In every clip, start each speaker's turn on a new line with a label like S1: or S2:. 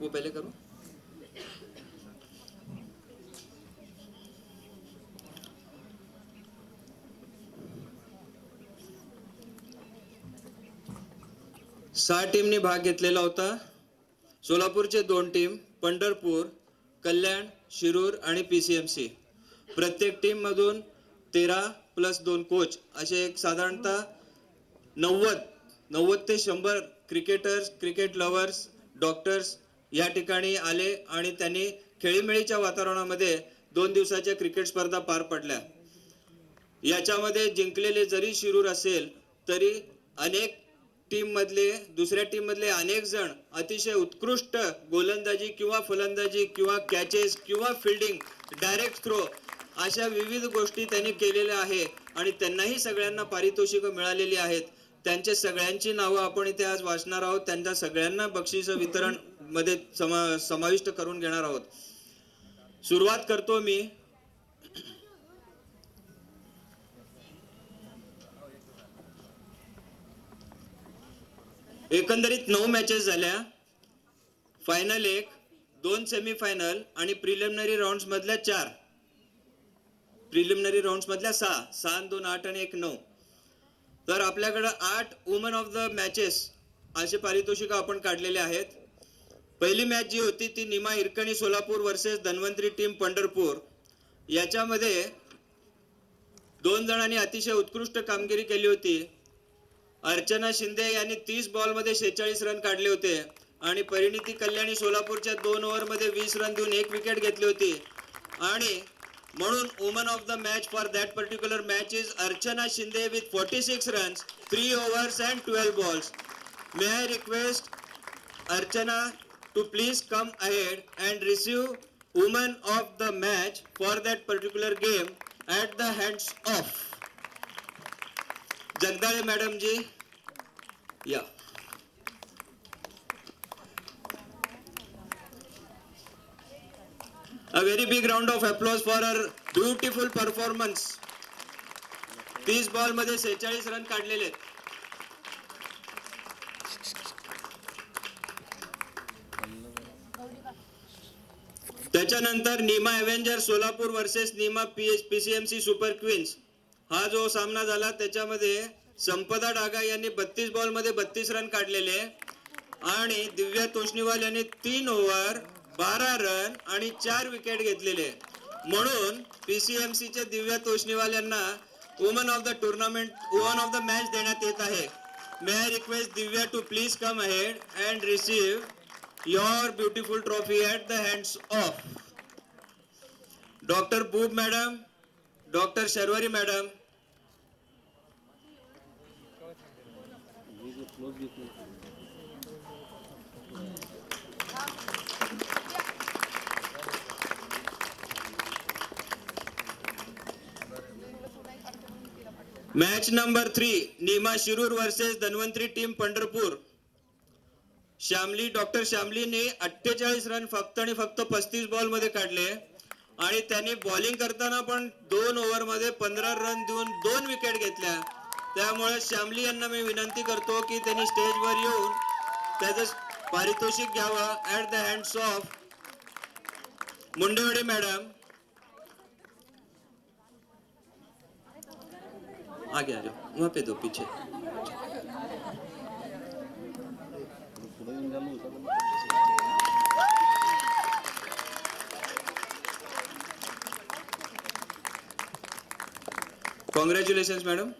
S1: वो पहले करो. सहा टीमनी भाग घेतलेला होता. सोलापूरचे 2 टीम, पंढरपूर, कल्याण, शिरूर आणि PCMC. प्रत्येक टीम मधून 13+2 कोच असे एक साधारणतः 90 ते 100 क्रिकेटर्स, क्रिकेट लवर्स, डॉक्टर्स या ठिकाणी आले आणि त्यांनी खेळीमेळीच्या वातावरणामध्ये 2 दिवसाच्या क्रिकेट स्पर्धा पार पडल्या. याच्यामध्ये जिंकलेले जरी शिरूर असेल तरी अनेक दुसऱ्या टीम मधले अनेक जण अतिशय उत्कृष्ट गोलंदाजी किंवा फलंदाजी किंवा कॅचेस किंवा फिल्डिंग, डायरेक्ट थ्रो अशा विविध गोष्टी त्यांनी केलेल्या आहे आणि त्यांनाही सगळ्यांना पारितोषिक मिळालेली आहेत. त्यांच्या सगळ्यांची नावं आपण इथे आज वाचणार आहोत. त्यांच्या सगळ्यांना बक्षीस वितरण मध्ये समाविष्ट करून घेणार आहोत. सुरुवात करतो मी. एकंदरीत 9 मॅचेस झाल्या. फायनल 1, 2 सेमीफायनल आणि प्रिलिमिनरी राऊंड्स मधल्या 4, प्रिलिमिनरी राऊंड्स मधल्या 6, 6 2 8 आणि 1 9. तर आपल्याकडे 8 वुमन ऑफ द मॅचेस असे पारितोषिक आपण काढलेले आहेत. पहिली मॅच जी होती ती निमा हिरकणी सोलापूर वर्सेस धन्वंतरी टीम पंढरपूर. याच्यामध्ये 2 जणांनी अतिशय उत्कृष्ट कामगिरी केली होती. अर्चना शिंदे यांनी 30 बॉलमध्ये 46 रन काढले होते आणि परिणिती कल्याणी सोलापूरच्या 2 ओव्हरमध्ये 20 रन देऊन 1 विकेट घेतली होती. आणि म्हणून woman of the match for that particular match is Archana Shinde with 46 runs, 3 overs and 12 balls. May I request Archana to please come ahead and receive woman of the match for that particular game at the hands of Jagdale madam ji. या. A very big round of applause for her beautiful performance. 30 ball मध्ये 46 run काढलेले. त्याच्यानंतर Nima एव्हेंजर Solapur versus NIMA PCMC super queens हा जो सामना झाला त्याच्यामध्ये संपदा डागा यांनी 32 बॉल मध्ये 32 रन काढलेले आणि दिव्या तोष्णीवाल यांनी 3 ओव्हर 12 रन आणि 4 विकेट घेतलेले. म्हणून PCMC चे दिव्या तोष्णीवाल यांना woman of the tournament, woman of the match देण्यात येत आहे. May I request Divya to please come ahead and receive your beautiful trophy at the hands of doctor Boob madam, doctor Sharvari madam. Match number 3 NIMA Shirur versus Dhanvantari team Pandharpur. Doctor श्यामलीने 48 run फक्त आणि फक्त 35 ball मध्ये काढले आणि त्यांनी बॉलिंग करताना पण 2 ओव्हर मध्ये 15 रन देऊन 2 विकेट घेतल्या. त्यामुळे श्यामली यांना मी विनंती करतो की त्यांनी स्टेजवर येऊन त्याचं पारितोषिक घ्यावं at the hands of Mundewadi madam. आगे आ जाओ, वहां पे दो पीछे. Congratulations madam.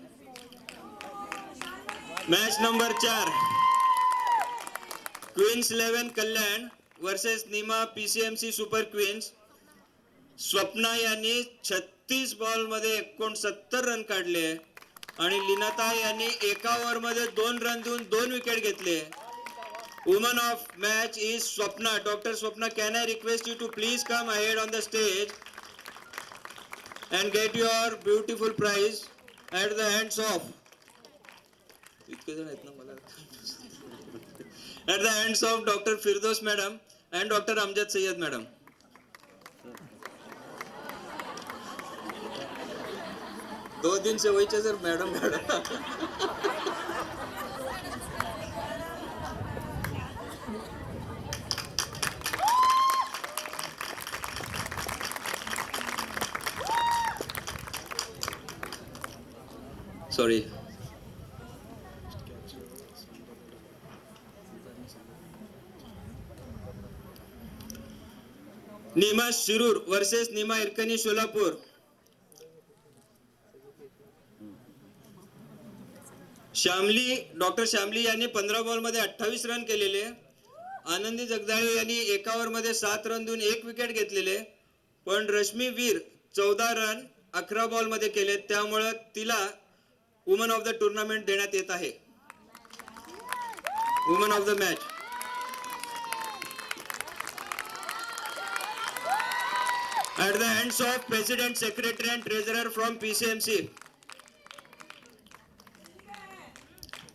S1: Match number 4 queens 11 Kalyan versus NIMA PCMC super queens. Swapna यांनी 36 बॉल मध्ये 69 रन काढले आणि लीनाता यांनी एका ओव्हर मध्ये 2 रन देऊन 2 विकेट घेतले. Woman of match is Swapna. Doctor Swapna, can I request you to please come ahead on the stage and get your beautiful prize at the hands of at the hands of Dr. Firdos madam and Dr. Amjad Sayyed madam. 2 दिन से वही sir madam sorry. Nima Shirur versus Nima इरकणी Solapur. Doctor श्यामली यांनी 15 ball मध्ये 28 run केलेले. आनंदी जगदाळे यांनी एका over मध्ये 7 run देऊन 1 विकेट घेतलेले. पण रश्मी वीर 14 रन 11 बॉल मध्ये केले, त्यामुळे तिला वुमन ऑफ द टुर्नामेंट देण्यात येत आहे. Woman of the match. At the hands of President, Secretary and Treasurer from PCMC.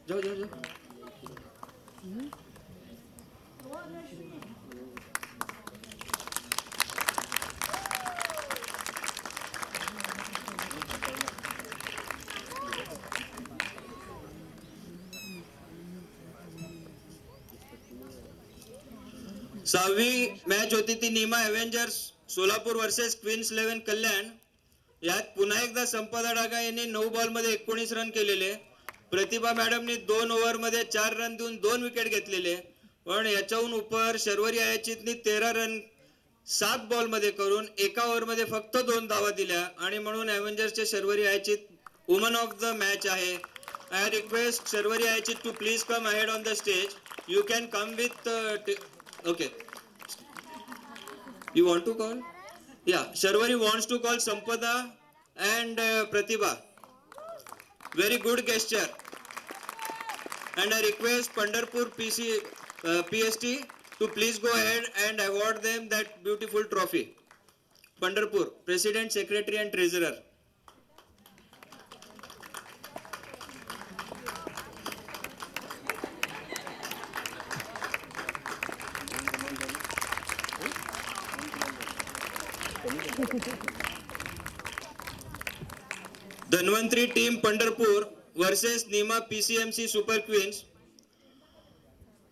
S1: जाओ जाओ जाओ. सहावी मॅच होती ती Nima Avengers Solapur versus queens 11 कल्याण. यात पुन्हा एकदा संपदा डागा यांनी 9 बॉल मध्ये 19 रन केलेले. प्रतिभा मॅडमनी 2 ओव्हर मध्ये 4 रन देऊन 2 विकेट घेतलेले. पण याच्याहून उपर शर्वरी आयाचितनी 13 रन 7 बॉल मध्ये करून एका ओव्हर मध्ये फक्त 2 धावा दिल्या आणि म्हणून एव्हेंजर्सचे Sharvari Ayachit woman of the match आहे. I request Sharvari Ayachit to please come ahead on the stage. You can come with okay. You want to call? Yeah, Sharwari wants to call Sampada and Pratibha. Very good gesture. And I request Pandharpur PST to please go ahead and award them that beautiful trophy. Pandharpur, President, Secretary and Treasurer. Dhanvantari team Pandharpur versus NIMA PCMC super queens.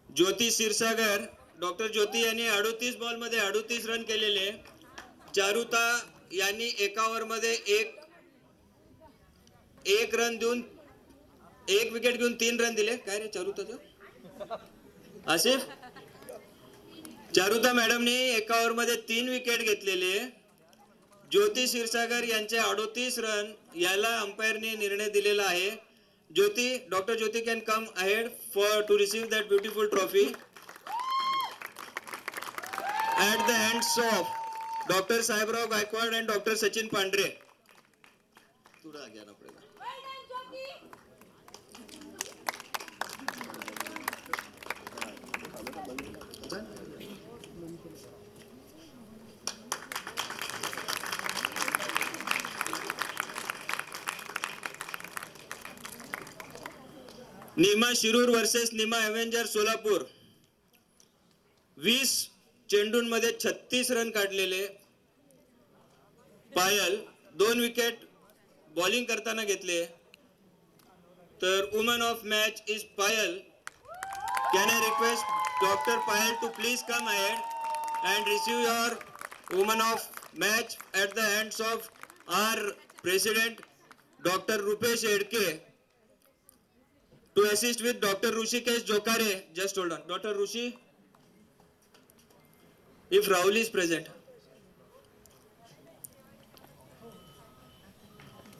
S1: Jyoti Kshirsagar, doctor ज्योती यांनी 38 ball मध्ये 38 run केलेले. चारुता यांनी एका over मध्ये एक run देऊन 1 wicket घेऊन 3 run दिले. काय रे चारुताचं? आसिफ. चारुता मॅडमनी एका ओव्हर मध्ये 3 विकेट घेतलेले. ज्योती क्षीरसागर यांचे 38 रन याला अंपायरने निर्णय दिलेला आहे. Jyoti, doctor Jyoti can come ahead for to receive that beautiful trophy at the hands of doctor Sahebrao Gaikwad and doctor Sachin Pandhare. थोड़ा आगे आना पड़ेगा. निमा शिरूर वर्सेस निमा एव्हेंजर सोलापूर. 20 चेंडूंमध्ये 36 रन काढलेले. पायल 2 विकेट बॉलिंग करताना घेतले. तर woman of match is Payal. Can I request doctor Payal to please come ahead and receive your woman of match at the hands of our president doctor Rupesh Edke. To assist with Dr. Rushikesh Jokare. Just hold on. Dr. Rushi, if Rahul is present.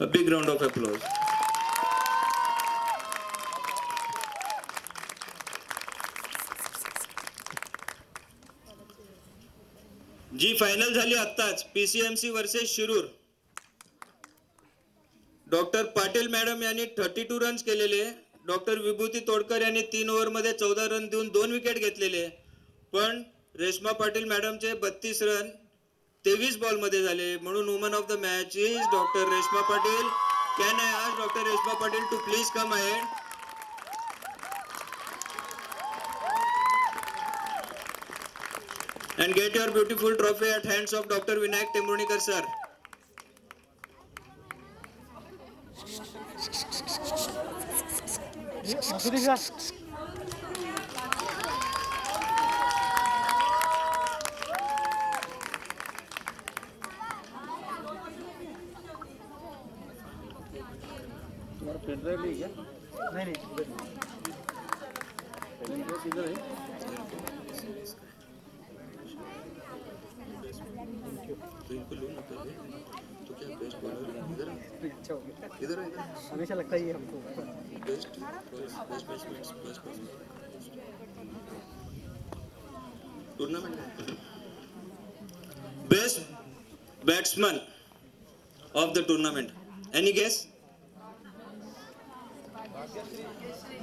S1: A big round of applause. जी final झाली आत्ताच PCMC versus Shirur. Doctor Patil madam यांनी 32 runs केलेले. Doctor विभूती Todkar यांनी 3 over मध्ये 14 run देऊन 2 wicket घेतलेले. पण रेश्मा पाटील मॅडमचे 32 रन 23 बॉल मध्ये झाले. म्हणून woman of the match is doctor Reshma Patil. Can I ask doctor Reshma Patil to please come ahead. and get your beautiful trophy at hands of Dr. Vinayak Temrunikar sir. तो इनको लो ना पहले, तो क्या बेस्ट बॉलर इधर इधर
S2: हमेशा लगता ही है हमको।
S1: Best best best best tournament best batsman of the tournament. Any guess?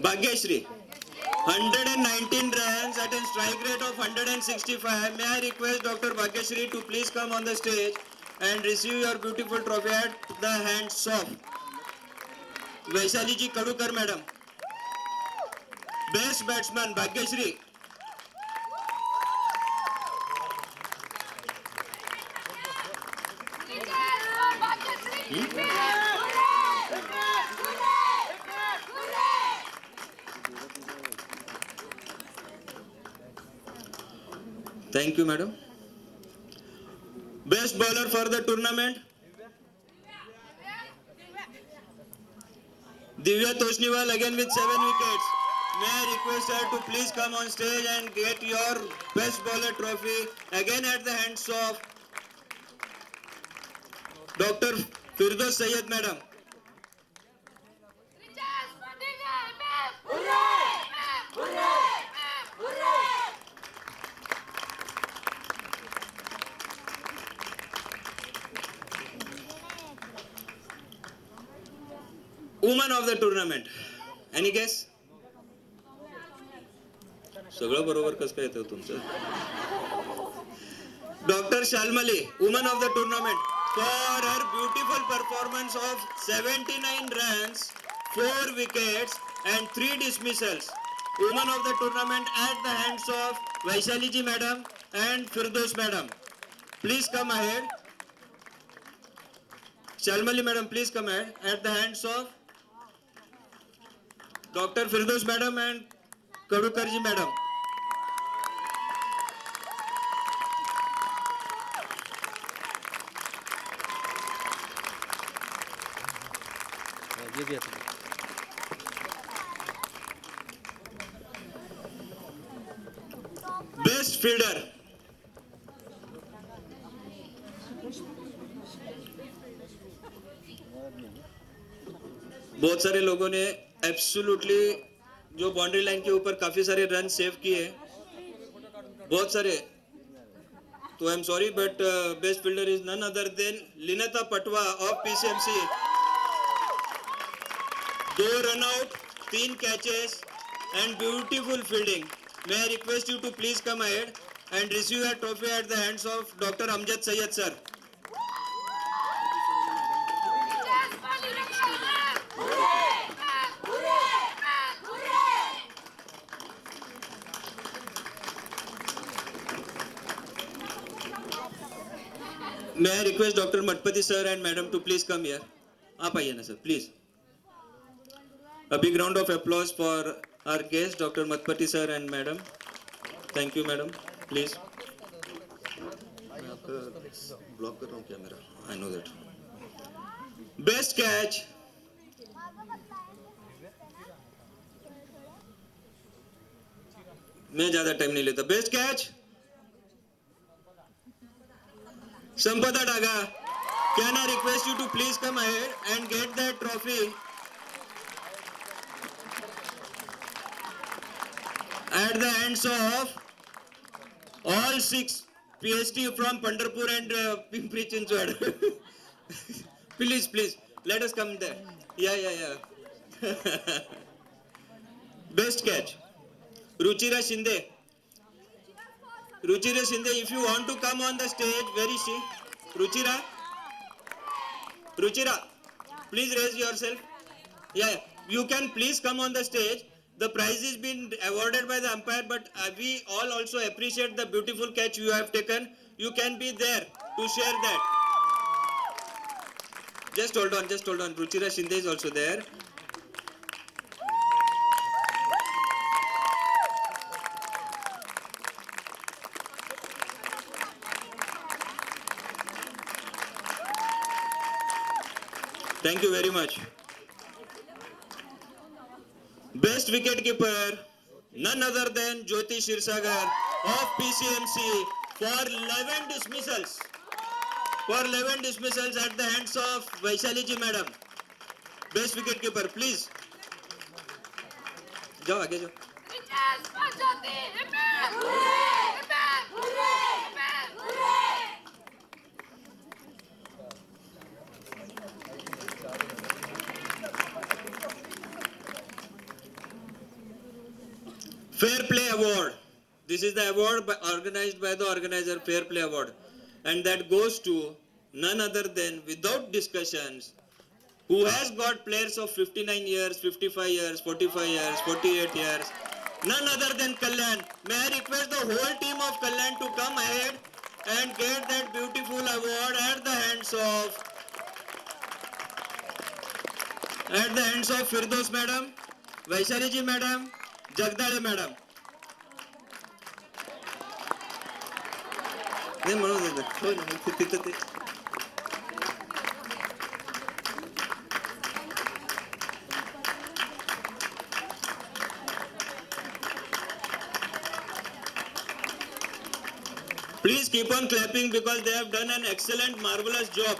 S1: Bhagyashree. 119 runs at a strike rate of 165. May I request Dr. Bhagyashree to please come on the stage and receive your beautiful trophy at the hands of Vaishali ji Kadukar madam. Best batsman Bhagyashree. Thank you, madam. Best bowler for the tournament, Divya Toshniwal again with 7 wickets. May I request her to please come on stage and get your best bowler trophy again at the hands of Dr. Firdaus Syed madam. Woman of the tournament. Any guess? सगळं बरोबर कसं काय येतं तुमचं? Dr. Shalmali, woman of the tournament, for her beautiful performance of 79 runs, 4 wickets and 3 dismissals. Woman of the tournament at the hands of Vaishali ji madam and Firdaus madam. Please come ahead. Shalmali madam, please come ahead at the hands of Dr. Firdaus madam and Kadukar ji madam.
S2: ये भी आता है।
S1: Best fielder. बहुत सारे लोगों ने absolutely जो boundary line के ऊपर काफी सारे रन सेव किए, बहुत सारे, तो I am sorry but best fielder is none other than Linata Patwa of PCMC. 2 run out, 3 catches and beautiful fielding. May I request you to please come ahead and receive a trophy at the hands of Dr. Amjad Syed sir. May I request Dr. Matpati sir and madam to please come here. आप आइए ना sir, please. A big round of applause for our guests, Dr. Matpati sir and madam. Thank you, madam. Please. मैं आपका block कर रहा हूँ क्या मेरा? I know that. Best catch. मैं ज्यादा टाइम नहीं लेता. Best catch. Sampada Daga. Can I request you to please come ahead and get that trophy at the hands of all 6 PhD from Pandharpur and Pimpri Chinchwad. Please, let us come there. Yeah. Best catch. Ruchira Shinde. Ruchira Shinde, if you want to come on the stage, where is she? Ruchira, please raise yourself. Yeah, you can please come on the stage. The prize is been awarded by the umpire, but we all also appreciate the beautiful catch you have taken. You can be there to share that. Just hold on. Ruchira Shinde is also there. Thank you very much. Best wicketkeeper, none other than Jyoti Shirsagar of PCMC for 11 dismissals. For 11 dismissals at the hands of Vaishali ji madam. Best wicketkeeper, please. जाओ आगे जाओ. Fair Play Award. This is the award organized by the organizer, Fair Play Award, and that goes to none other than, without discussions, who has got players of 59 years, 55 years, 45 years, 48 years, none other than Kalyan. May I request the whole team of Kalyan to come ahead and get that beautiful award at the hands of Firdaus madam, Vaishali ji madam, Jagdale madam. नाही म्हणून देतात. हो ना, तिथं ते. Please keep on clapping because they have done an excellent, marvelous job.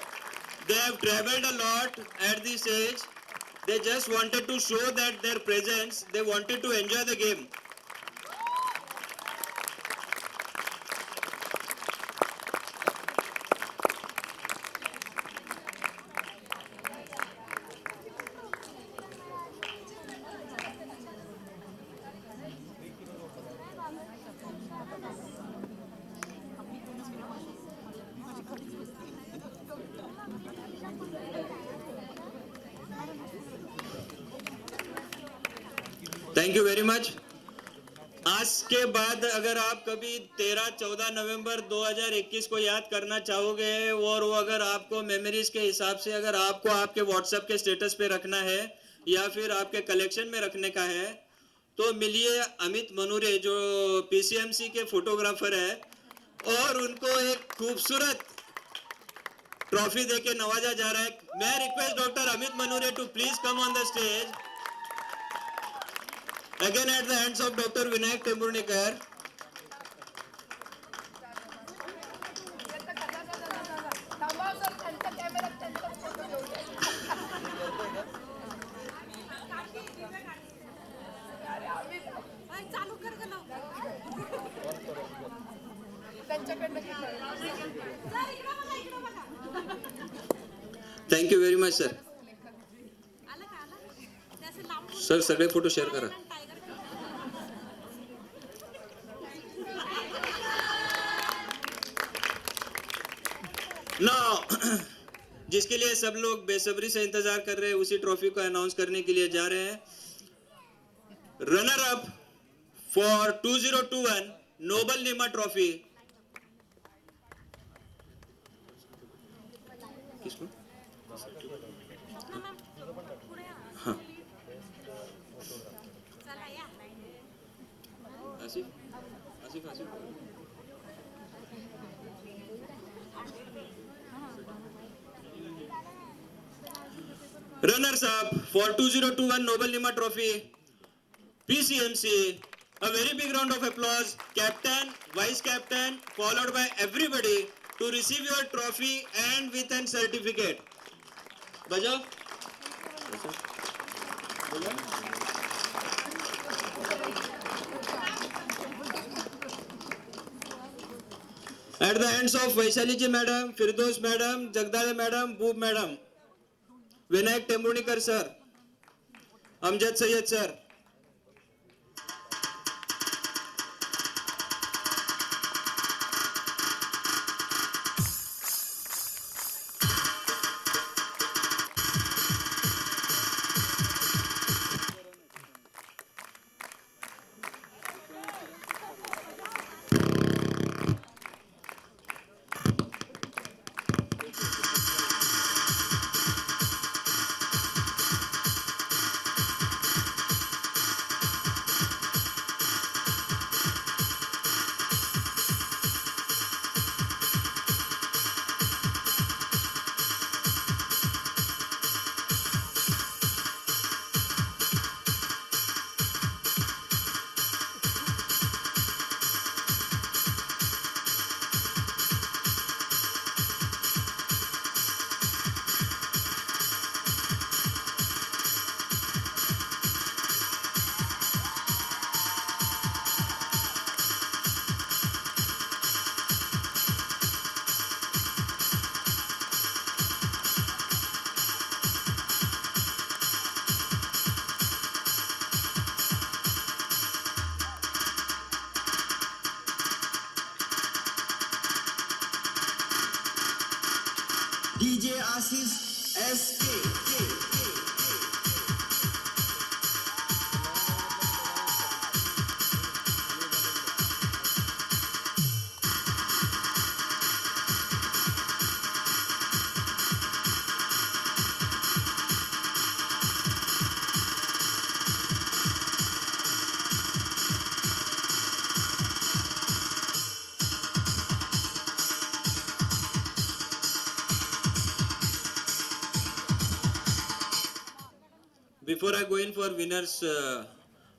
S1: They have traveled a lot at this age. They just wanted to show that their presence. They wanted to enjoy the game. Thank you very much. आज के बाद अगर आप कभी 13-14 नवंबर 2021 को याद करना चाहोगे और वो अगर आपको मेमोरीज के हिसाब से अगर आपको आपके व्हाट्सएप के स्टेटस पे रखना है या फिर आपके कलेक्शन में रखने का है तो मिलिए अमित मनूरे जो पीसीएमसी के फोटोग्राफर है और उनको एक खूबसूरत ट्रॉफी देके नवाजा जा रहा है. मैं request doctor Amit Manure to please come on the stage. Again at the hands of Dr. Vinayak Temburnekar. Thank you very much, sir. Sir सगळे फोटो शेअर करा. Now, जिसके लिए सब लोग बेसब्री से इंतजार कर रहे हैं उसी ट्रॉफी को अनाउंस करने के लिए जा रहे हैं. Runner up for 2021 noble Nima trophy. किसको? हाँ. Asif Asif Asif. Runners up for 2021 Nobel Nima Trophy, PCMC. A very big round of applause. Captain, Vice Captain, followed by everybody to receive your trophy and with a certificate. Bajao. At the hands of Vaishali ji madam, Firdaus madam, Jagdale madam, Boob madam, Vinayak Temburnekar sir, Amjad Sayyed sir.
S2: DJ Ashish SK.
S1: Before I go in for winners, I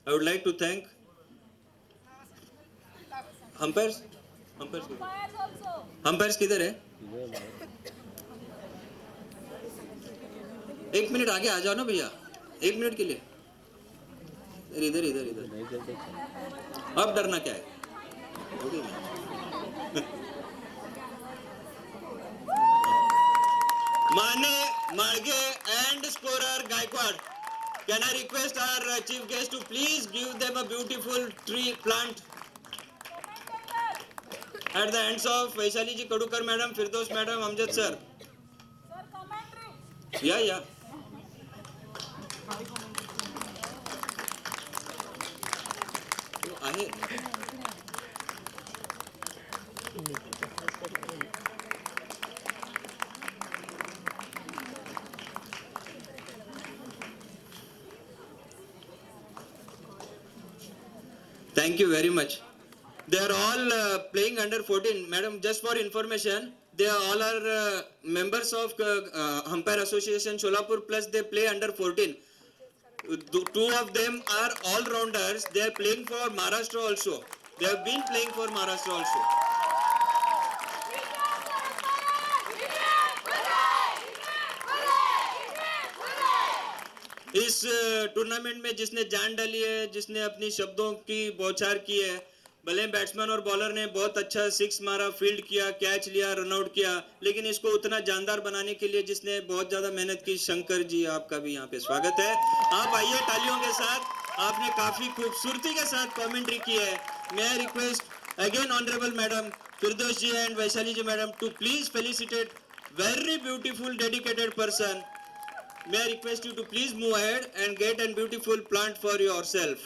S1: would like to thank umpires. Umpires किधर है? एक minute आगे आ जाओ ना भैया, एक minute के लिए. इधर इधर इधर. अब डरना क्या है? माने मार्गे and scorer Gaikwad. Can I request our chief guest to please give them a beautiful tree plant at the hands of Vaishali ji Kadukar madam, Firdos madam, Amjad sir. Yeah. आहे. Thank you very much. They are all playing under 14. Madam, just for information, they all are members of Umpire Association Solapur, plus they play under 14. Two of them are all-rounders. They are playing for Maharashtra also. They have been playing for Maharashtra also. Is tournament में जिसने जान डाली है, जिसने अपनी शब्दों की बौछार की है, भले बैट्समैन और बॉलर ने बहुत अच्छा सिक्स मारा, फील्ड किया, कैच लिया, रन आउट किया, लेकिन इसको उतना जानदार बनाने के लिए जिसने बहुत ज्यादा मेहनत की, शंकर जी आपका भी यहाँ पे स्वागत है. आप आइए तालियों के साथ. आपने काफी खूबसूरती के साथ कमेंट्री की है. मैं request again honourable madam Firdaus ji and Vaishali ji madam to please felicitate very beautiful dedicated person. May I request you to please move ahead and get a beautiful plant for yourself.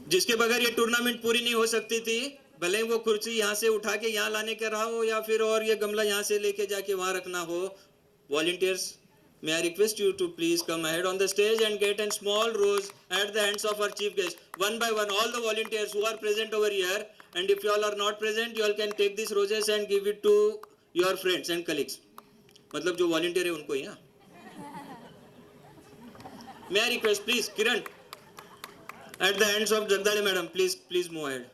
S1: जिसके बगैर ये टूर्नामेंट पूरी नहीं हो सकती थी, भले वो कुर्सी यहाँ से उठा के यहाँ लाने का रहा हो या फिर और ये गमला यहाँ से लेके जाके वहाँ रखना हो. Volunteers, may I request you to please come ahead on the stage and get a small rose at the hands of our chief guest. One by one, all the volunteers who are present over here, and if you all are not present, you all can take these roses and give it to your friends and colleagues. मतलब जो volunteer है उनको ही. हाँ. May I request, please, Kiran, at the hands of Jagdale madam, please move ahead.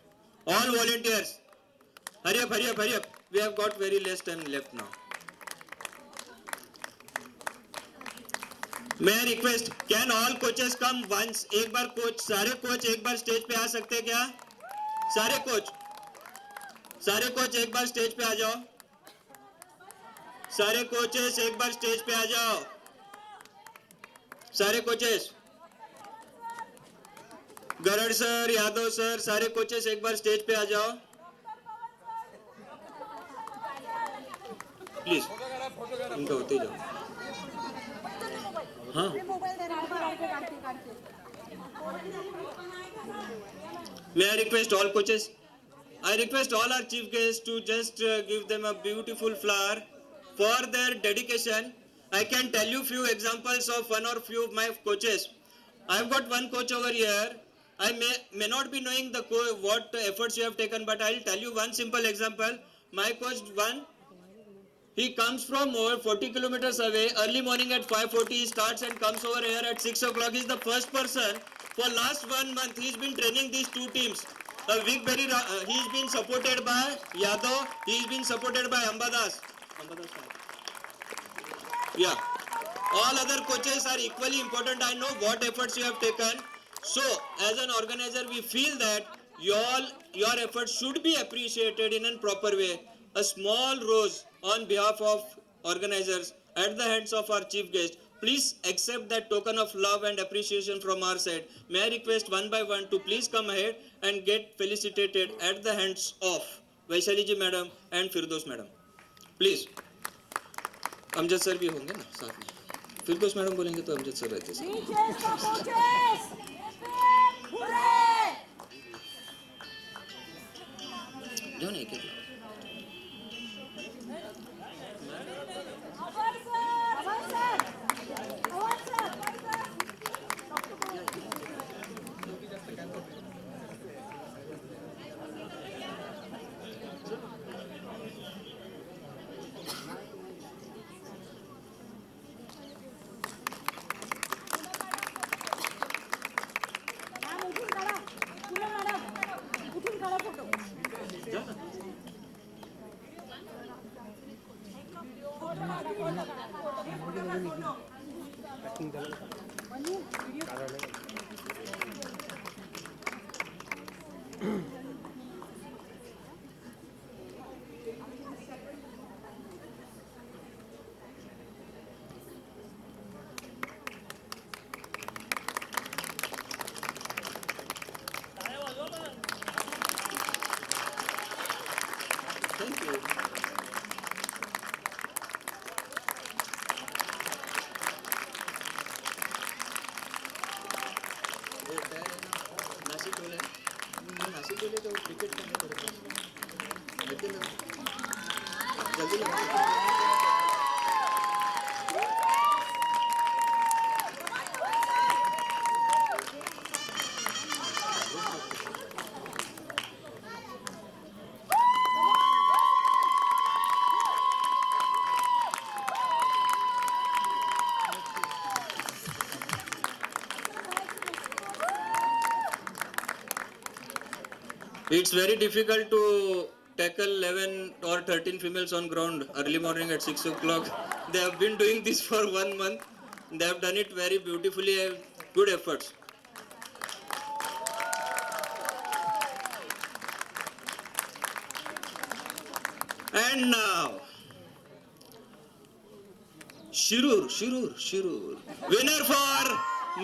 S1: All volunteers, hurry up. We have got very less time left now. May I request, can all coaches come once? एक बार coach, सारे coach एक बार stage पे आ सकते हैं क्या? सारे coach एक बार stage पे आ जाओ. सारे कोचेस एक बार स्टेज पे आ जाओ. सारे coaches, Garad sir, Yadav sir, सारे कोचेस एक बार स्टेज पे आ जाओ प्लीज. इनका होते जाओ. हाँ. May I request all coaches? I request all our chief guests to just give them a beautiful flower for their dedication. I can tell you few examples of one or few of my coaches. I've got one coach over here. I may not be knowing the what efforts you have taken, but I'll tell you one simple example. My coach one. He comes from over 40 kilometers away. Early morning at 5:40 he starts and comes over here at 6 o'clock. He's the first person. For last 1 month he's been training these two teams. He's been supported by Yadav. He's been supported by Ambadas. Yeah. All other coaches are equally important. I know what efforts you have taken. So, as an organizer, we feel that your efforts should be appreciated in a proper way. A small rose on behalf of organizers at the hands of our chief guest. Please accept that token of love and appreciation from our side. May I request one by one to please come ahead and get felicitated at the hands of Vaishali ji madam and Firdos madam. Please. Amjad sir भी होंगे ना साथ में. फिरदौस madam बोलेंगे तो Amjad sir रहते sir. जाओ ना एक एक. Thank you. नाशिक बोले नाशिक बोले तो क्रिकेट का है तेरे पास लेकिन जल्दी लगा It's very difficult to tackle 11 or 13 females on ground early morning at 6 o'clock. They have been doing this for 1 month. They have done it very beautifully. Good efforts. And now, Shirur. Winner for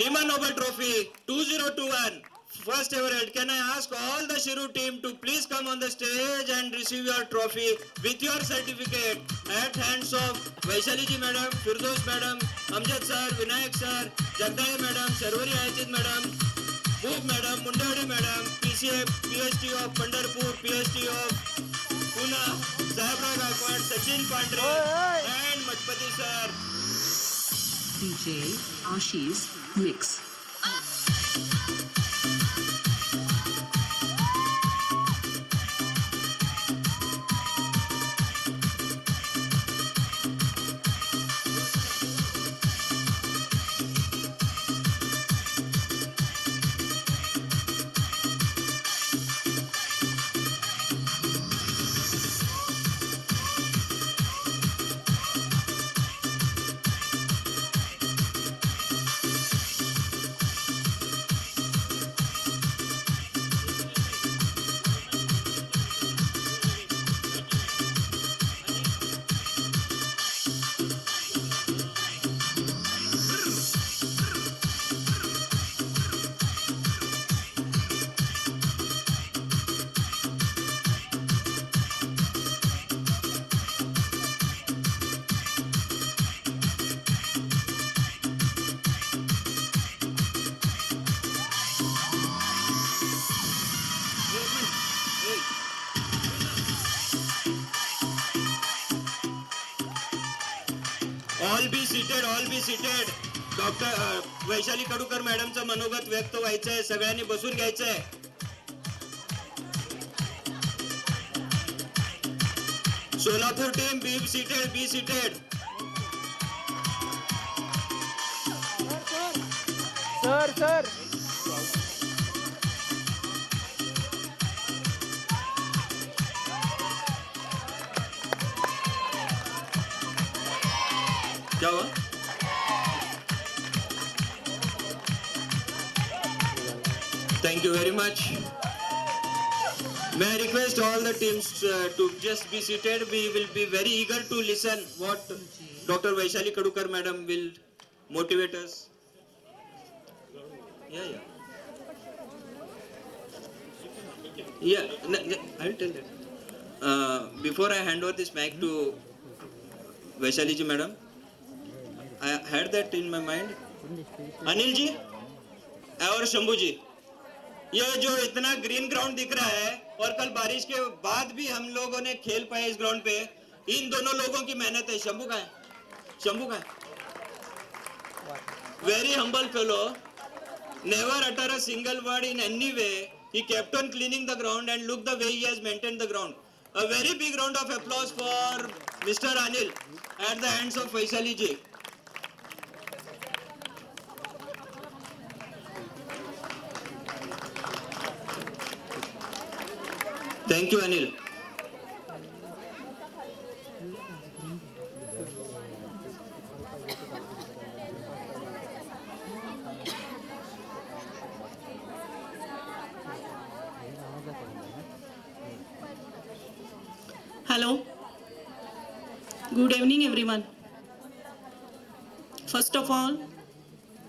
S1: Nima Nobel Trophy 2021. First ever held. Can I ask all the Shirur team to please come on the stage and receive your trophy with your certificate at hands of Vaishali ji madam, Firdos madam, Amjad sir, Vinayak sir, Jagdale madam, Sarvari Ayachit madam, Boop madam, Mundawadi madam, PCA, PhD of Pandharpur, PhD of Pune, Sahabrao Gaikwad, Sachin Pandre and Matpati sir.
S3: DJ Ashish Mix.
S1: All be seated. Doctor Vaishali Kadukar मॅडमचं मनोगत व्यक्त व्हायचंय. सगळ्यांनी बसून घ्यायचंय. Solapur team be seated.
S4: Sir
S1: क्या हुआ? Thank you very much. May I request all the teams to just be seated. We will be very eager to listen what Dr. Vaishali Kadukar madam will motivate us. Yeah. I'll tell that. Before I hand over this mic to Vaishali ji madam, I had that in my mind. Anil ji और शंभू जी, ये जो इतना green ground दिख रहा है और कल बारिश के बाद भी हम लोगों ने खेल पाए इस ग्राउंड पे, इन दोनों लोगों की मेहनत है. शंभू का है very humble fellow, never utter a single word in any way. He kept on cleaning the ground and look the way he has maintained the ground. A very big round of applause for Mr. Anil at the hands of Vaishali ji. Thank you, Anil.
S5: Hello. Good evening, everyone. First of all,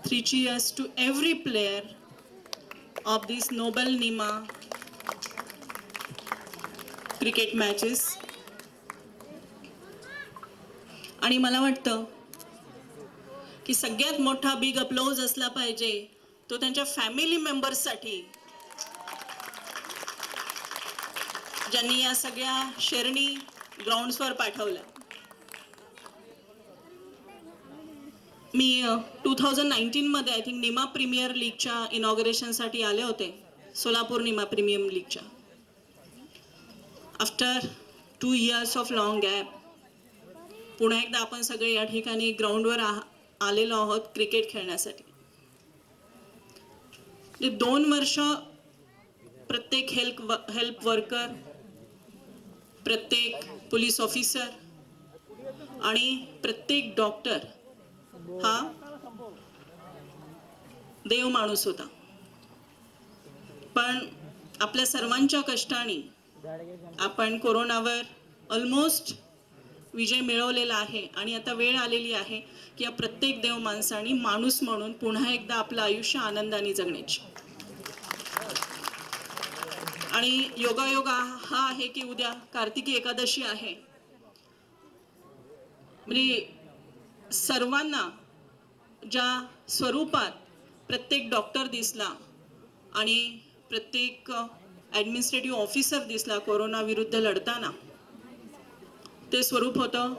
S5: 3 cheers to every player of these noble Nima cricket matches. आणि मला वाटतं की सगळ्यात मोठा big applause असला पाहिजे तो त्यांच्या फॅमिली मेंबर्ससाठी, ज्यांनी या सगळ्या शेरणी ग्राउंड्सवर पाठवल्या. मी 2019 मध्ये आय थिंक निमा प्रीमियर लीगच्या इनॉग्रेशनसाठी आले होते, सोलापूर निमा प्रीमियर लीगच्या. After 2 years of long gap पुन्हा एकदा आपण सगळे या ठिकाणी ग्राउंडवर आलेलो आहोत क्रिकेट खेळण्यासाठी. 2 वर्ष प्रत्येक हेल्प वर्कर, प्रत्येक पोलीस ऑफिसर आणि प्रत्येक डॉक्टर हा देव माणूस होता. पण आपल्या सर्वांच्या कष्टाने आपण कोरोनावर ऑलमोस्ट विजय मिळवलेला आहे आणि आता वेळ आलेली आहे की या प्रत्येक देव माणसाने माणूस म्हणून पुन्हा एकदा आपलं आयुष्य आनंदाने जगण्याची. आणि योगायोगा हा आहे की उद्या कार्तिकी एकादशी आहे. म्हणजे सर्वांना ज्या स्वरूपात प्रत्येक डॉक्टर दिसला आणि प्रत्येक ॲडमिनिस्ट्रेटिव्ह ऑफिसर दिसला कोरोना विरुद्ध लढताना, ते स्वरूप होतं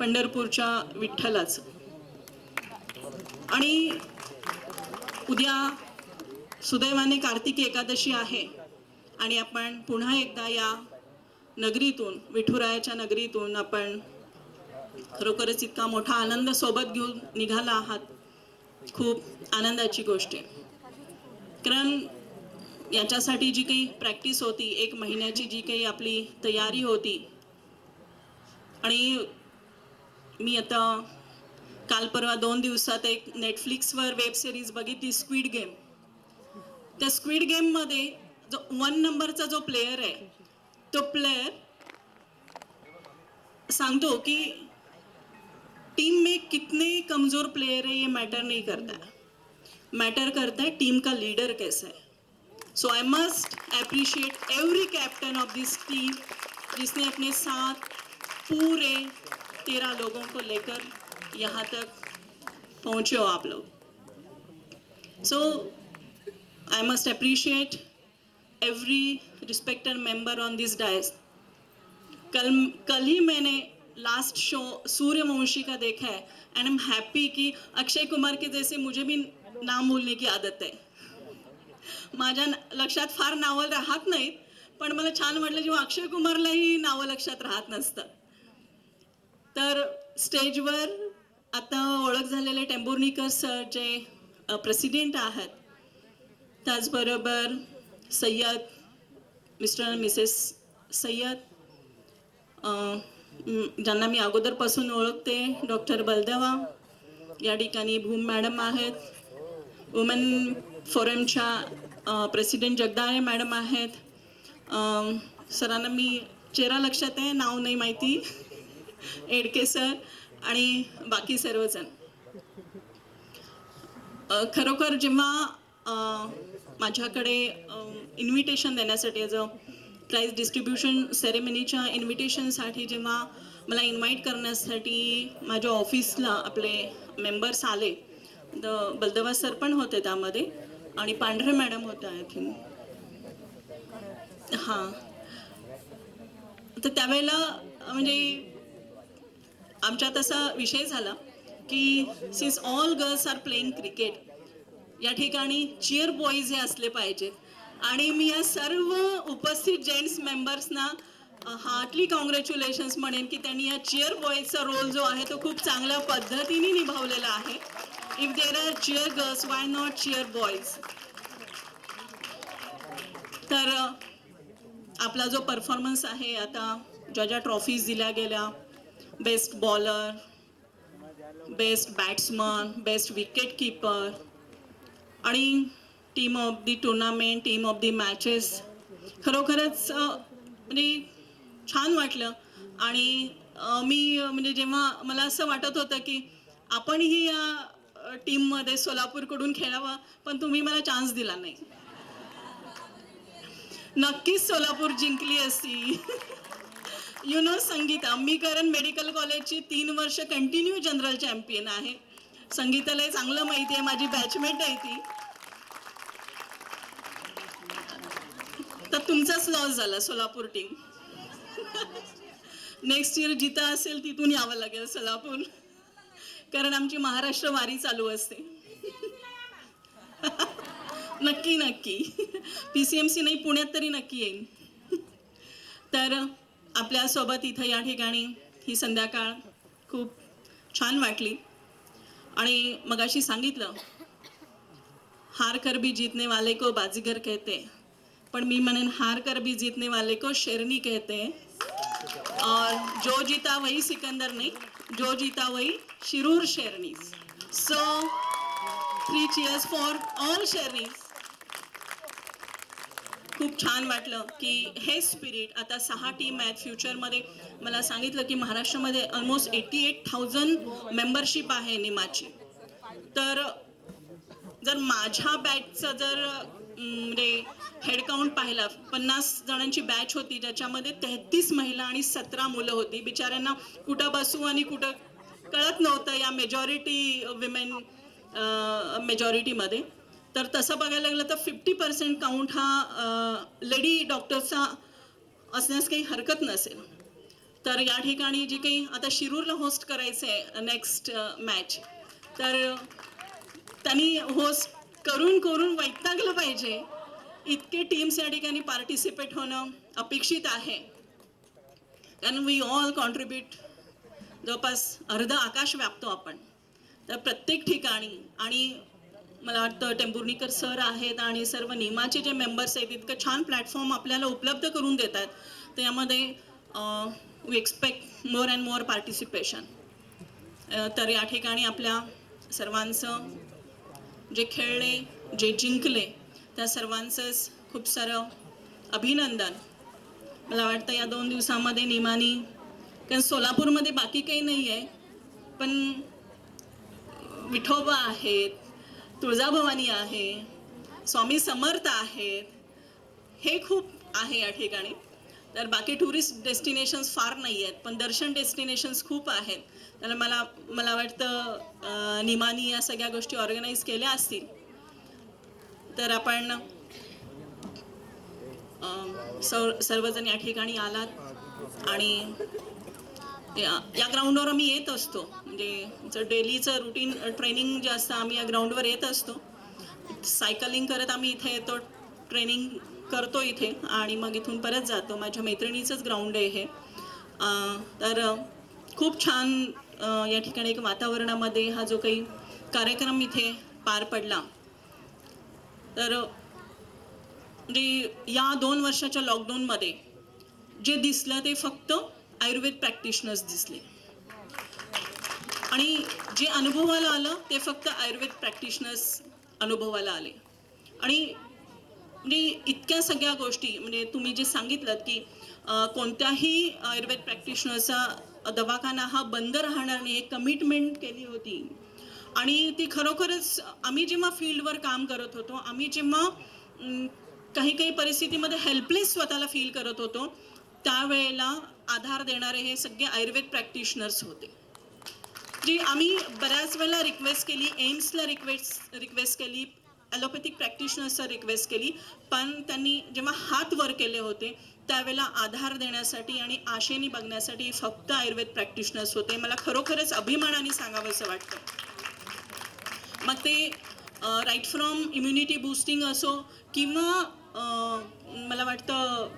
S5: पंढरपूरच्या विठ्ठलाचं. आणि उद्या सुदैवाने कार्तिकी एकादशी आहे आणि आपण पुन्हा एकदा या नगरीतून, विठुरायाच्या नगरीतून आपण खरोखरच इतका मोठा आनंद सोबत घेऊन निघाला आहात. खूप आनंदाची गोष्ट आहे. कारण याच्यासाठी जी काही प्रॅक्टिस होती, 1 महिन्याची जी काही आपली तयारी होती, आणि मी आता काल परवा 2 दिवसात एक नेटफ्लिक्सवर वेब सिरीज बघितली, स्क्विड गेम. त्या स्क्विड गेममध्ये जो 1 नंबरचा जो प्लेयर आहे, तो प्लेयर सांगतो की टीम में कितने कमजोर प्लेयर है ये मैटर नहीं करता है, मैटर करता है टीम का लीडर कैसा है. So I must appreciate every captain of this team जिसने अपने साथ पूरे 13 लोगों को लेकर यहाँ तक पहुँचे हो आप लोग. So I must appreciate every respected member on this dais. कल ही मैंने लास्ट शो सूर्यवंशी का देखा है एंड आई एम हैप्पी कि अक्षय कुमार के जैसे मुझे भी नाम बोलने की आदत आहे. माझ्या लक्षात फार नावं राहत नाहीत, पण मला छान वाटलं जेव्हा अक्षय कुमारलाही नावं लक्षात राहत नसतं. तर स्टेजवर आता ओळख झालेले टेंभुर्णीकर सर जे प्रेसिडेंट आहेत, त्याचबरोबर सय्यद, मिस्टर आणि मिसेस सय्यद, ज्यांना मी अगोदरपासून ओळखते, डॉक्टर बलदेवा, या ठिकाणी भूम मॅडम आहेत, वुमेन फोरमच्या प्रेसिडेंट जगदाळे मॅडम आहेत, सरांना मी चेहरा लक्षात आहे, नाव नाही माहिती. एडके सर आणि बाकी सर्वजण. खरोखर जेव्हा माझ्याकडे इन्व्हिटेशन देण्यासाठी ॲज अ प्राईज डिस्ट्रीब्युशन सेरेमनीच्या इन्व्हिटेशनसाठी जेव्हा मला इन्व्हाइट करण्यासाठी माझ्या ऑफिसला आपले मेंबर्स आले, तर बलदेवा सर पण होते त्यामध्ये आणि पांढरे मॅडम होत्या आय थिंक. हां, तर त्यावेळेला म्हणजे आमच्यात असा विषय झाला की since all girls are playing cricket या ठिकाणी चिअर बॉईज हे असले पाहिजेत आणि मी या सर्व उपस्थित जेंट्स मेंबर्सना हार्टली कॉंग्रॅच्युलेशन्स म्हणेन की त्यांनी या चिअर बॉईजचा रोल जो आहे तो खूप चांगल्या पद्धतीने निभावलेला आहे. If there are cheer girls why not cheer boys. तर आपला जो परफॉर्मन्स आहे आता ज्या ट्रॉफीज दिल्या गेल्या, best bowler, best batsman, best wicket keeper आणि team of the tournament, team of the matches, खरोखरच म्हणजे छान वाटलं. आणि मी म्हणजे जेव्हा मला असं वाटत होतं की आपणही या टीममध्ये सोलापूरकडून खेळावं, पण तुम्ही मला चान्स दिला नाही. नक्कीच सोलापूर जिंकली असती. You know Sangeeta, me Karan medical कॉलेजची 3 वर्ष कंटिन्यू जनरल चॅम्पियन आहे. संगीताला चांगलं माहिती आहे, माझी बॅचमेट आहे ती. तर तुमचाच लॉस झाला सोलापूर टीम. नेक्स्ट इयर जिथं असेल तिथून यावं लागेल सोलापूर, कारण आमची महाराष्ट्र वारी चालू असते. नक्की नक्की PCMC नाही, पुण्यात तरी नक्की येईन. तर आपल्यासोबत इथं या ठिकाणी ही संध्याकाळ खूप छान वाटली. आणि मगाशी सांगितलं, हार कर भी जीतने वाले को बाजीगर कहते, पण मी म्हणेन हार कर भी जीतने वाले को शेरनी कहते. और जो जीता वही सिकंदर नहीं, जो जीता वही Shirur Sherneez. So 3 cheers for all Sherneez. खूप छान वाटलं की हे स्पिरिट आता 6 टीम आहेत. फ्युचरमध्ये मला सांगितलं की महाराष्ट्रामध्ये ऑलमोस्ट 88,000 मेंबरशिप आहे निमाची. तर जर माझ्या बॅचचं जर म्हणजे हेड काउंट पाहिला, 50 जणांची बॅच होती, ज्याच्यामध्ये 33 महिला आणि 17 मुलं होती. बिचाऱ्यांना कुठं बसू आणि कुठं कळत नव्हतं या मेजॉरिटी विमेन मेजॉरिटीमध्ये. तर तसं बघायला लागलं तर 50% काउंट हा लेडी डॉक्टर्सचा असण्यास काही हरकत नसेल. तर या ठिकाणी जी काही आता शिरूरला होस्ट करायचं आहे नेक्स्ट मॅच, तर त्यांनी होस्ट करून करून वैतागलं पाहिजे. इतके टीम्स या ठिकाणी पार्टिसिपेट होणं अपेक्षित आहे. कारण वी ऑल कॉन्ट्रीब्यूट, जवळपास अर्ध आकाश व्यापतो आपण. तर प्रत्येक ठिकाणी, आणि मला वाटतं टेंभुर्णीकर सर आहेत आणि सर्व निमाचे जे मेंबर्स आहेत, इतकं छान प्लॅटफॉर्म आपल्याला उपलब्ध करून देत आहेत. त्यामध्ये we expect more and more participation. तर या ठिकाणी आपल्या सर्वांचं, जे खेळले, जे जिंकले, त्या सर्वांचंच खूप सारं अभिनंदन. मला वाटतं या 2 दिवसामध्ये निमानी, कारण सोलापूरमध्ये बाकी काही नाही आहे, पण विठोबा आहेत, तुळजाभवानी आहे, स्वामी समर्थ आहेत, हे खूप आहे या ठिकाणी. तर बाकी टुरिस्ट डेस्टिनेशन्स फार नाही आहेत, पण दर्शन डेस्टिनेशन्स खूप आहेत. तर मला वाटतं निमानी या सगळ्या गोष्टी ऑर्गनाईज केल्या असतील. तर आपण सर्वजण या ठिकाणी आलात आणि या ग्राउंडवर आम्ही येत असतो. म्हणजे डेलीचं रुटीन ट्रेनिंग जे असतं, आम्ही या ग्राउंडवर येत असतो. सायकलिंग करत आम्ही इथे येतो, ट्रेनिंग करतो इथे आणि मग इथून परत जातो. माझ्या मैत्रिणीचंच ग्राउंड आहे हे. तर खूप छान या ठिकाणी एक वातावरणामध्ये हा जो काही कार्यक्रम इथे पार पडला. तर म्हणजे या 2 वर्षाच्या लॉकडाऊनमध्ये जे दिसलं ते फक्त आयुर्वेद प्रॅक्टिशनर्स दिसले, आणि जे अनुभवाला आलं ते फक्त आयुर्वेद प्रॅक्टिशनर्स अनुभवाला आले. आणि म्हणजे इतक्या सगळ्या गोष्टी म्हणजे तुम्ही जे सांगितलं की कोणत्याही आयुर्वेद प्रॅक्टिशनरचा दवाखाना हा बंद राहणार नाही, एक कमिटमेंट केली होती. आणि ती खरोखरच आम्ही जेव्हा फील्डवर काम करत होतो, आम्ही जेव्हा काही काही परिस्थितीमध्ये हेल्पलेस स्वतःला फील करत होतो, त्यावेळेला आधार देणारे हे सगळे आयुर्वेद प्रॅक्टिशनर्स होते. जी आम्ही बऱ्याच वेळेला रिक्वेस्ट केली, एम्सला रिक्वेस्ट केली, ॲलोपॅथिक प्रॅक्टिशनर्सला रिक्वेस्ट केली, पण त्यांनी जेव्हा हात वर केले होते त्यावेळेला आधार देण्यासाठी आणि आशेने बघण्यासाठी फक्त आयुर्वेद प्रॅक्टिशनर्स होते. मला खरोखरच अभिमानाने सांगावंसं वाटतं. मग ते राईट फ्रॉम इम्युनिटी बूस्टिंग असो किंवा मला वाटतं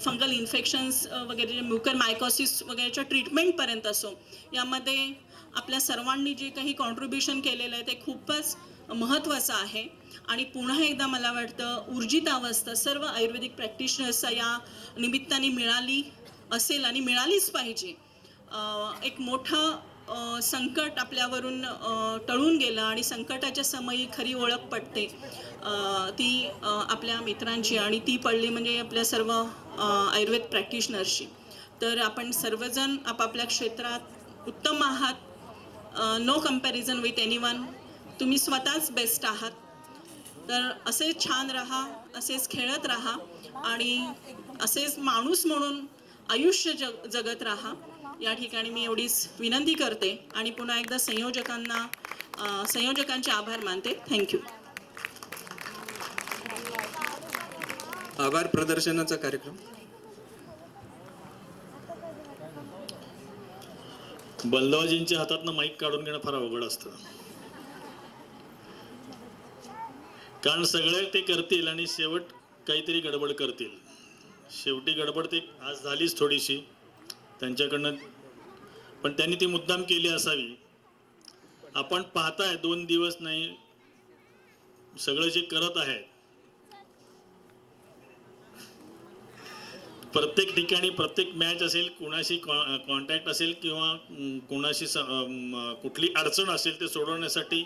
S5: फंगल इन्फेक्शन्स वगैरे म्युकर मायकोसिस वगैरेच्या ट्रीटमेंटपर्यंत असो, यामध्ये आपल्या सर्वांनी जे काही कॉन्ट्रीब्युशन केलेलं आहे ते खूपच महत्त्वाचं आहे. आणि पुन्हा एकदा मला वाटतं ऊर्जित अवस्था सर्व आयुर्वेदिक प्रॅक्टिशनर्सचा या निमित्ताने मिळाली असेल आणि मिळालीच पाहिजे. एक मोठं संकट आपल्यावरून टळून गेलं आणि संकटाच्या समयी खरी ओळख पडते ती आपल्या मित्रांची, आणि ती पडली म्हणजे आपल्या सर्व आयुर्वेद प्रॅक्टिशनर्सची. तर आपण सर्वजण आपापल्या क्षेत्रात उत्तम आहात. No comparison with anyone. तुम्ही स्वतःच बेस्ट आहात. तर असेच छान राहा, असेच खेळत राहा आणि असेच माणूस म्हणून आयुष्य जगत राहा. या ठिकाणी मी एवढीच विनंती करते आणि पुन्हा एकदा संयोजकांचे आभार मानते. थँक्यू.
S1: आभार प्रदर्शनाचा कार्यक्रम.
S6: बलदाजींच्या हातातनं माईक काढून घेणं फार अवघड असतं, कारण सगळे ते करतील आणि शेवट काहीतरी गडबड करतील. शेवटी गडबड ते आज झालीच थोडीशी त्यांच्याकडनं, पण त्यांनी ती मुद्दाम केली असावी. आपण पाहताय 2 दिवस नाही सगळं जे करत आहेत, प्रत्येक ठिकाणी प्रत्येक मॅच असेल, कुणाशी कॉन्टॅक्ट असेल किंवा कुणाशी कुठली अडचण असेल ते सोडवण्यासाठी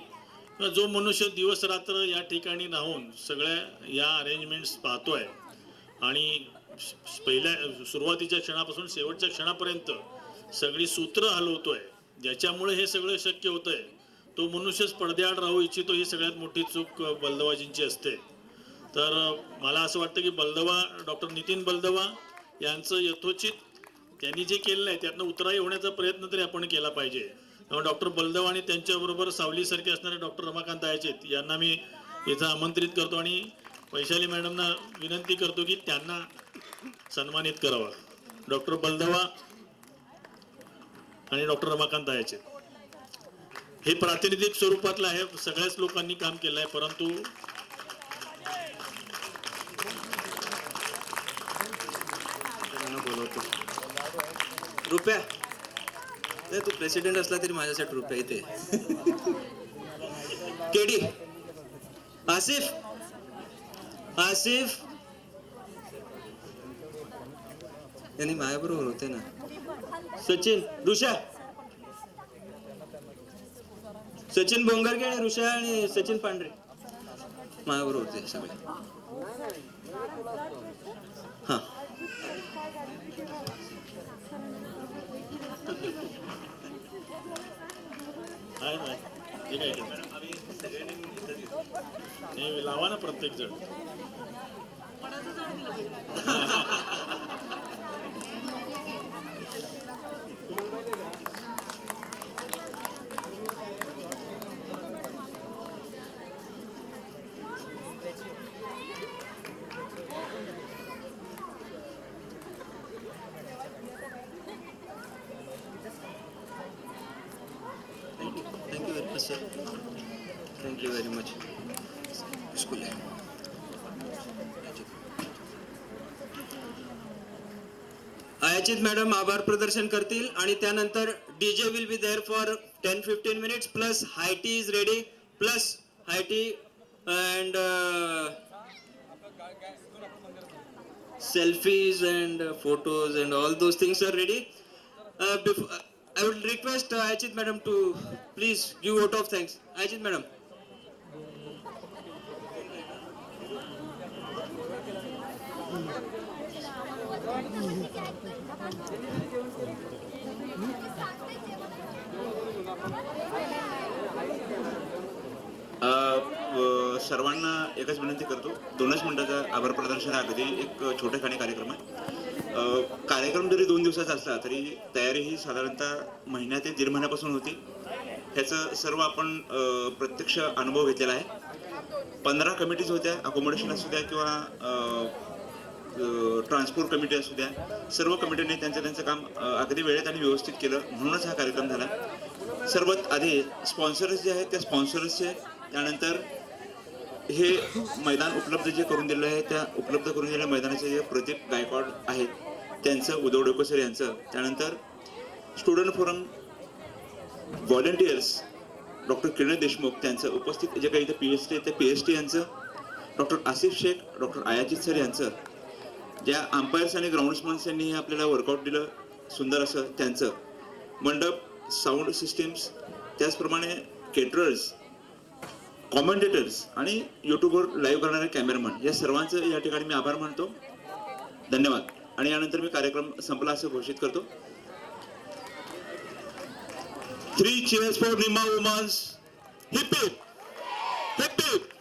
S6: जो मनुष्य दिवस रात्र या ठिकाणी राहून सगळ्या या अरेंजमेंट्स पाहतोय आणि पहिल्या सुरुवातीच्या क्षणापासून शेवटच्या क्षणापर्यंत सगळी सूत्र हलवतोय, ज्याच्यामुळे हे सगळं शक्य होतंय, तो मनुष्यच पडद्याआड राहू इच्छितो. ही सगळ्यात मोठी चूक बलदवाजींची असते. तर मला असं वाटतं की डॉक्टर नितीन बलदवा यांचं यथोचित त्यांनी जे केलेलं आहे त्यातनं उतराई होण्याचा प्रयत्न तरी आपण केला पाहिजे. डॉक्टर बलदवा आणि त्यांच्याबरोबर सावलीसारखे असणारे डॉक्टर रमाकांत आयचेत यांना मी इथं आमंत्रित करतो आणि वैशाली मॅडमना विनंती करतो की त्यांना सन्मानित करावा. डॉक्टर बलदवा आणि डॉक्टर रमाकांत आयचेत हे प्रातिनिधिक स्वरूपातलं आहे, सगळ्याच लोकांनी काम केलं आहे, परंतु
S1: रुपया नाही, तू प्रेसिडेंट असला तरी माझ्यासाठी रुपया इथे. केडी आसिफ आसिफ यांनी माझ्याबरोबर होते ना. सचिन ऋषा सचिन बोंगरगे आणि ऋषा आणि सचिन पांढरे माझ्याबरोबर होते सगळे. हा
S6: लावा ना प्रत्येक जण.
S1: Thank you very much, sir. Thank you very much. School आहे. अयाचित मॅडम आभार प्रदर्शन करतील आणि त्यानंतर DJ will be there for 10-15 minutes plus high tea is ready plus high tea and selfies and photos and all those things are ready. I would request Ayachit madam to please give vote of thanks. Ayachit madam.
S7: सर्वांना एकच विनंती करतो, 2च मिनिटाचा आभार प्रदर्शन हा अगदी एक छोटेखानी कार्यक्रम आहे. कार्यक्रम जरी 2 दिवसाचा असला तरी तयारी ही साधारणतः महिन्या ते 1.5 महिन्यापासून होती. ह्याचं सर्व आपण प्रत्यक्ष अनुभव घेतलेला आहे. 15 कमिटीज होत्या, अकोमोडेशन असू द्या किंवा ट्रान्सपोर्ट कमिटी असू द्या, सर्व कमिटीने त्यांचं काम अगदी वेळेत आणि व्यवस्थित केलं, म्हणूनच हा कार्यक्रम झाला. सर्वात आधी स्पॉन्सर्स जे आहेत त्या स्पॉन्सर्सचे, त्यानंतर हे मैदान उपलब्ध जे करून दिलेलं आहे त्या उपलब्ध करून दिलेल्या मैदानाचे जे प्रदीप गायकवाड आहेत त्यांचं, उद्धव डोकेसर यांचं, त्यानंतर student forum volunteers doctor Kiran Deshmukh त्यांचं, उपस्थित जे काही इथे PhD आहेत त्या PhD यांचं, doctor Asif Shaikh, doctor Ayajit sir यांचं, ज्या अंपायर्स आणि ग्राउंड्समन्स यांनी आपल्याला वर्कआउट दिलं सुंदर असं त्यांचं, मंडप, साऊंड सिस्टीम्स, त्याचप्रमाणे केटरर्स, कॉमेंटेटर्स आणि यूट्यूबवर लाईव्ह करणारे कॅमेरामन, या सर्वांचं या ठिकाणी मी आभार मानतो. धन्यवाद. आणि यानंतर मी कार्यक्रम संपला असं घोषित करतो. 3 cheers for Nima Women's. Hip hip. Hip hip.